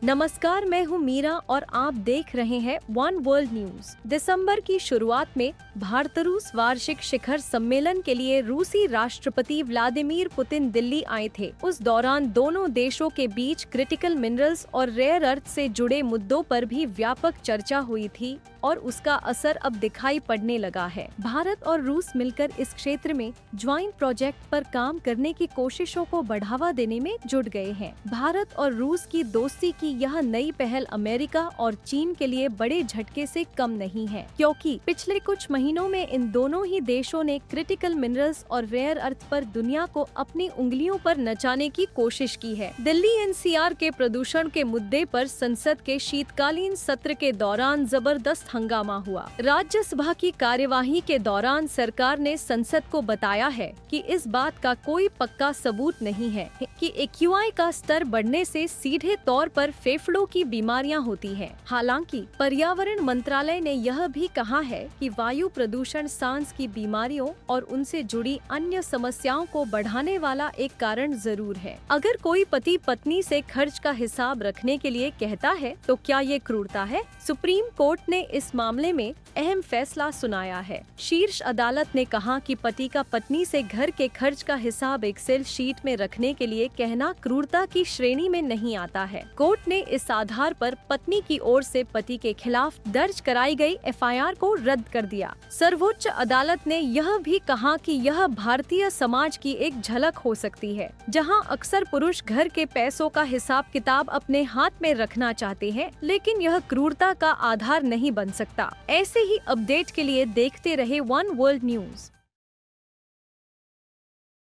नमस्कार, मैं हूं मीरा और आप देख रहे हैं वन वर्ल्ड न्यूज। दिसंबर की शुरुआत में भारत रूस वार्षिक शिखर सम्मेलन के लिए रूसी राष्ट्रपति व्लादिमीर पुतिन दिल्ली आए थे। उस दौरान दोनों देशों के बीच क्रिटिकल मिनरल्स और रेयर अर्थ से जुड़े मुद्दों पर भी व्यापक चर्चा हुई थी और उसका असर अब दिखाई पड़ने लगा है। भारत और रूस मिलकर इस क्षेत्र में ज्वाइंट प्रोजेक्ट पर काम करने की कोशिशों को बढ़ावा देने में जुट गए हैं। भारत और रूस की दोस्ती की यह नई पहल अमेरिका और चीन के लिए बड़े झटके से कम नहीं है, क्योंकि पिछले कुछ महीनों में इन दोनों ही देशों ने क्रिटिकल मिनरल्स और रेयर अर्थ पर दुनिया को अपनी उंगलियों पर नचाने की कोशिश की है। दिल्ली एनसीआर के प्रदूषण के मुद्दे पर संसद के शीतकालीन सत्र के दौरान जबरदस्त हंगामा हुआ। राज्यसभा की कार्यवाही के दौरान सरकार ने संसद को बताया है कि इस बात का कोई पक्का सबूत नहीं है कि एक्यूआई का स्तर बढ़ने से सीधे तौर पर फेफड़ों की बीमारियां होती हैं। हालांकि पर्यावरण मंत्रालय ने यह भी कहा है कि वायु प्रदूषण सांस की बीमारियों और उनसे जुड़ी अन्य समस्याओं को बढ़ाने वाला एक कारण जरूर है। अगर कोई पति पत्नी से खर्च का हिसाब रखने के लिए कहता है तो क्या ये क्रूरता है? सुप्रीम कोर्ट ने इस मामले में अहम फैसला सुनाया है। शीर्ष अदालत ने कहा कि पति का पत्नी से घर के खर्च का हिसाब एक्सेल शीट में रखने के लिए कहना क्रूरता की श्रेणी में नहीं आता है। कोर्ट ने इस आधार पर पत्नी की ओर से पति के खिलाफ दर्ज कराई गई एफआईआर को रद्द कर दिया। सर्वोच्च अदालत ने यह भी कहा कि यह भारतीय समाज की एक झलक हो सकती है, जहां अक्सर पुरुष घर के पैसों का हिसाब किताब अपने हाथ में रखना चाहते हैं, लेकिन यह क्रूरता का आधार नहीं बन सकता। ऐसे ही अपडेट के लिए देखते रहे वन वर्ल्ड न्यूज।